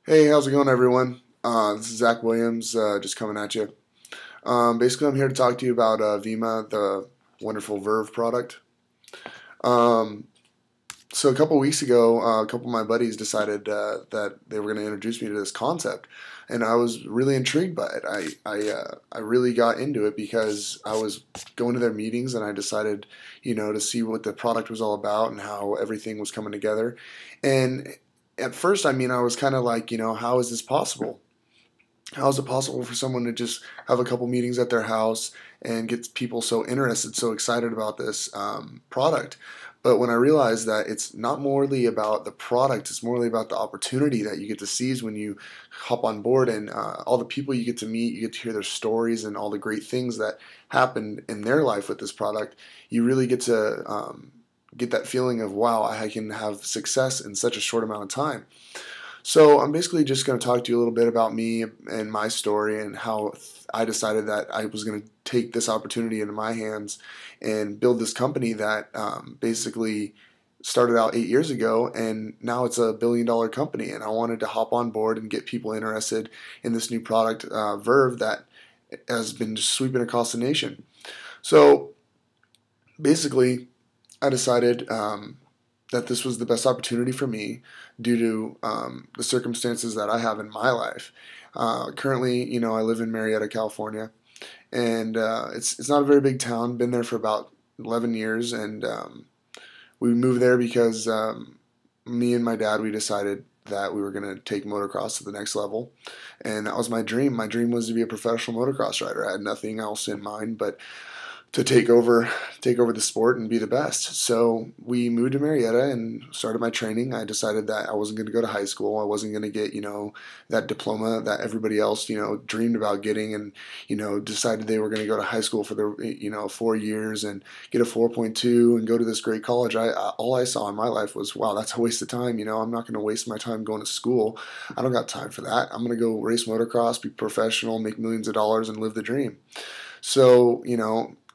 Hey, how's it going, everyone? This is Zach Williams, just coming at you. Basically, I'm here to talk to you about Vemma, the wonderful Verve product. Um, so a couple weeks ago, a couple of my buddies decided that they were going to introduce me to this concept, and I was really intrigued by it. I really got into it because I was going to their meetings, and I decided, to see what the product was all about and how everything was coming together. And at first, I was kind of like, how is this possible? How is it possible for someone to just have a couple meetings at their house and get people so interested, so excited about this product? But when I realized that it's not morely about the product, it's morely about the opportunity that you get to seize when you hop on board, and all the people you get to meet, you get to hear their stories and all the great things that happened in their life with this product. You really get to get that feeling of, wow, I can have success in such a short amount of time. So I'm basically just going to talk to you a little bit about me and my story and how I decided that I was going to take this opportunity into my hands and build this company that basically started out 8 years ago, and now it's a $1 billion company. And I wanted to hop on board and get people interested in this new product, Verve, that has been just sweeping across the nation. So basically, I decided that this was the best opportunity for me due to the circumstances that I have in my life. Currently, I live in Marietta, California, and it's not a very big town. Been there for about 11 years, and we moved there because me and my dad, we decided that we were going to take motocross to the next level, and that was my dream. My dream was to be a professional motocross rider. I had nothing else in mind but to take over the sport and be the best. So we moved to Marietta and started my training. I decided that I wasn't going to go to high school. I wasn't going to get that diploma that everybody else dreamed about getting, and decided they were going to go to high school for the 4 years and get a 4.2 and go to this great college. All I saw in my life was, wow, that's a waste of time. I'm not going to waste my time going to school. I don't got time for that. I'm going to go race motocross, be professional, make millions of dollars, and live the dream. So,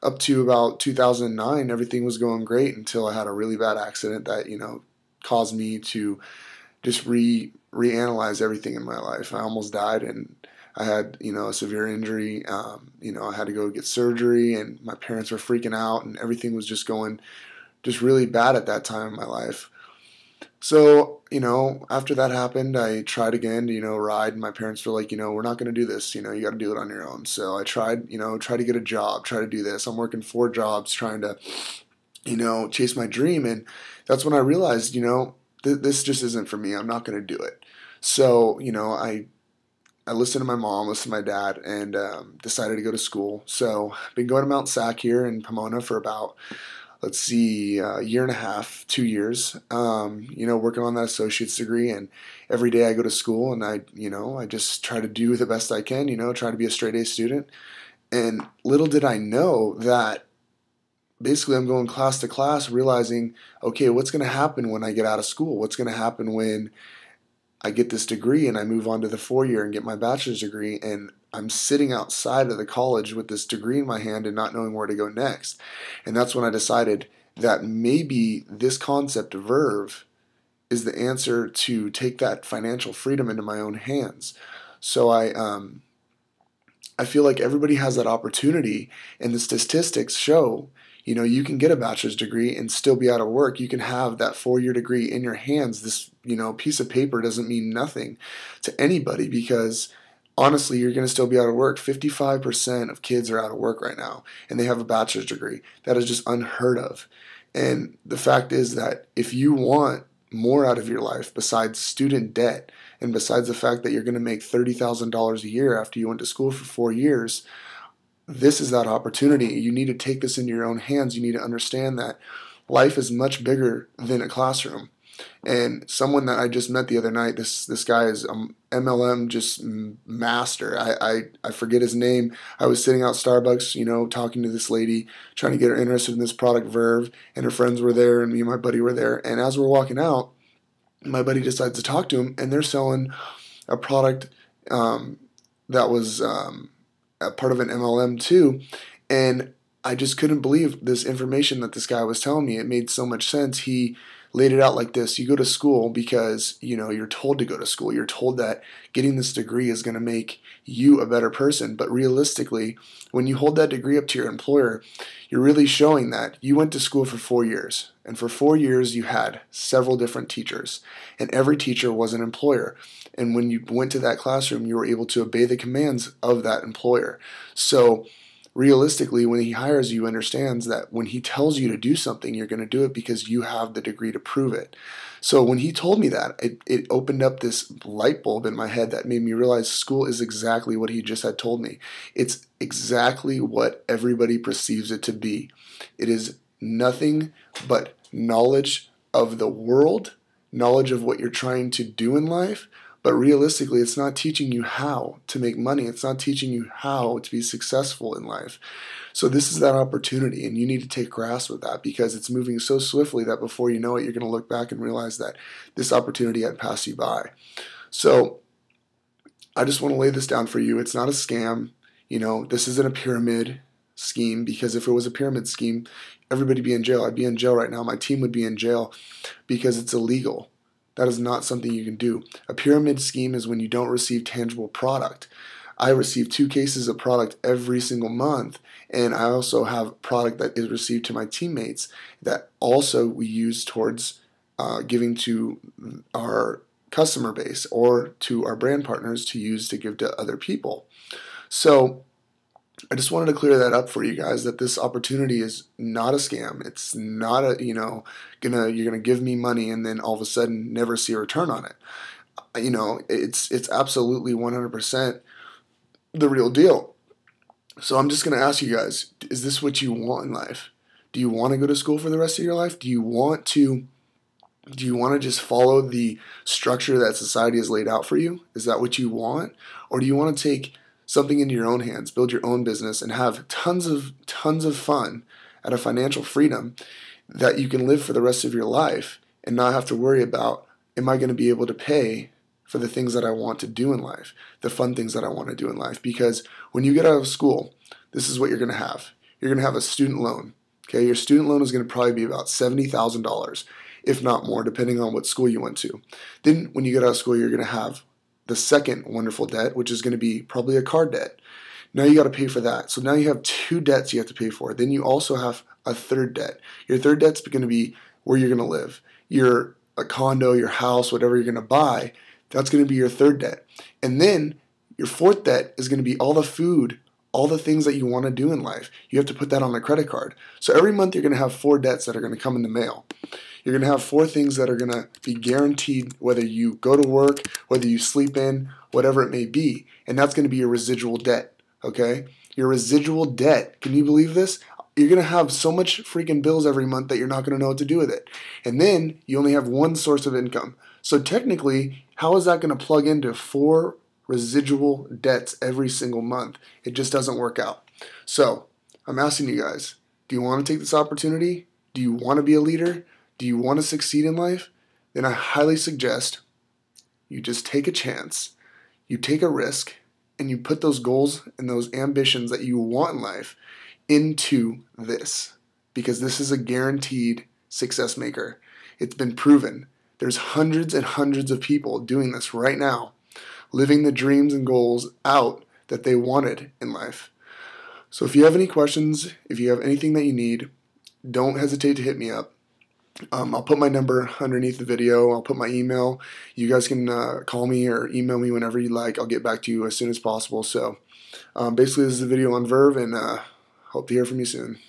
up to about 2009, everything was going great until I had a really bad accident that, caused me to just reanalyze everything in my life. I almost died, and I had, a severe injury. I had to go get surgery, and my parents were freaking out, and everything was just going just really bad at that time in my life. So, after that happened, I tried again to, ride, and my parents were like, we're not going to do this, you got to do it on your own. So I tried, try to get a job, try to do this. I'm working 4 jobs trying to, chase my dream. And that's when I realized, this just isn't for me. I'm not going to do it. So, I listened to my mom, listened to my dad, and decided to go to school. So I've been going to Mount Sac here in Pomona for about, let's see, a year and a half, 2 years, working on that associate's degree. And every day I go to school and I just try to do the best I can, try to be a straight A student. And little did I know that basically I'm going class to class realizing, okay, what's going to happen when I get out of school? What's going to happen when I get this degree and I move on to the 4 year and get my bachelor's degree, and I'm sitting outside of the college with this degree in my hand and not knowing where to go next. And that's when I decided that maybe this concept of Verve is the answer to take that financial freedom into my own hands. So I feel like everybody has that opportunity, and the statistics show, you can get a bachelor's degree and still be out of work. You can have that 4 year degree in your hands. This, piece of paper doesn't mean nothing to anybody because honestly, you're going to still be out of work. 55% of kids are out of work right now, and they have a bachelor's degree. That is just unheard of. And the fact is that if you want more out of your life besides student debt, and besides the fact that you're going to make $30,000 a year after you went to school for 4 years, this is that opportunity. You need to take this into your own hands. You need to understand that life is much bigger than a classroom. And someone that I just met the other night, this guy is MLM just master. I forget his name. I was sitting out Starbucks, talking to this lady, trying to get her interested in this product Verve, and her friends were there, and me and my buddy were there. And as we're walking out, my buddy decides to talk to him, and they're selling a product that was a part of an MLM too, and I just couldn't believe this information that this guy was telling me. It made so much sense. He laid it out like this. You go to school because, you're told to go to school. You're told that getting this degree is going to make you a better person. But realistically, when you hold that degree up to your employer, you're really showing that you went to school for 4 years. And for 4 years, you had several different teachers. And every teacher was an employer. And when you went to that classroom, you were able to obey the commands of that employer. So realistically, when he hires you, understands that when he tells you to do something, you're going to do it because you have the degree to prove it. So when he told me that, it opened up this light bulb in my head that made me realize school is exactly what he just had told me. It's exactly what everybody perceives it to be. It is nothing but knowledge of the world, knowledge of what you're trying to do in life. But realistically, it's not teaching you how to make money. It's not teaching you how to be successful in life. So this is that opportunity, and you need to take grasp of that because it's moving so swiftly that before you know it, you're going to look back and realize that this opportunity had passed you by. So I just want to lay this down for you. It's not a scam. This isn't a pyramid scheme, because if it was a pyramid scheme, everybody would be in jail. I'd be in jail right now. My team would be in jail because it's illegal. That is not something you can do. A pyramid scheme is when you don't receive tangible product. I receive 2 cases of product every single month, and I also have product that is received to my teammates that also we use towards giving to our customer base or to our brand partners to use to give to other people. So I just wanted to clear that up for you guys, that this opportunity is not a scam. It's not a, you're gonna give me money and then all of a sudden never see a return on it. It's absolutely 100% the real deal. So I'm just gonna ask you guys, is this what you want in life? Do you want to go to school for the rest of your life? Do you want to just follow the structure that society has laid out for you? Is that what you want? Or do you want to take something into your own hands, build your own business, and have tons of fun at a financial freedom that you can live for the rest of your life and not have to worry about, am I going to be able to pay for the things that I want to do in life, the fun things that I want to do in life? Because when you get out of school, this is what you're going to have. You're going to have a student loan. Okay, your student loan is going to probably be about $70,000, if not more, depending on what school you went to. Then when you get out of school, you're going to have the second wonderful debt, which is going to be probably a car debt. Now you got to pay for that. So now you have 2 debts you have to pay for. Then you also have a third debt. Your third debt's going to be where you're going to live. A condo, your house, whatever you're going to buy, that's going to be your third debt. And then your fourth debt is going to be all the food, all the things that you want to do in life. You have to put that on a credit card. So every month you're going to have 4 debts that are going to come in the mail. You're going to have 4 things that are going to be guaranteed whether you go to work, whether you sleep in, whatever it may be. And that's going to be your residual debt, okay? Your residual debt. Can you believe this? You're going to have so much freaking bills every month that you're not going to know what to do with it. And then you only have one source of income. So technically, how is that going to plug into 4 residual debts every single month? It just doesn't work out. So I'm asking you guys, do you want to take this opportunity? Do you want to be a leader? Do you want to succeed in life? Then I highly suggest you just take a chance, you take a risk, and you put those goals and those ambitions that you want in life into this, because this is a guaranteed success maker. It's been proven. There's hundreds and hundreds of people doing this right now, living the dreams and goals out that they wanted in life. So if you have any questions, if you have anything that you need, don't hesitate to hit me up. I'll put my number underneath the video. I'll put my email. You guys can call me or email me whenever you like. I'll get back to you as soon as possible. So basically, this is a video on Verve, and hope to hear from you soon.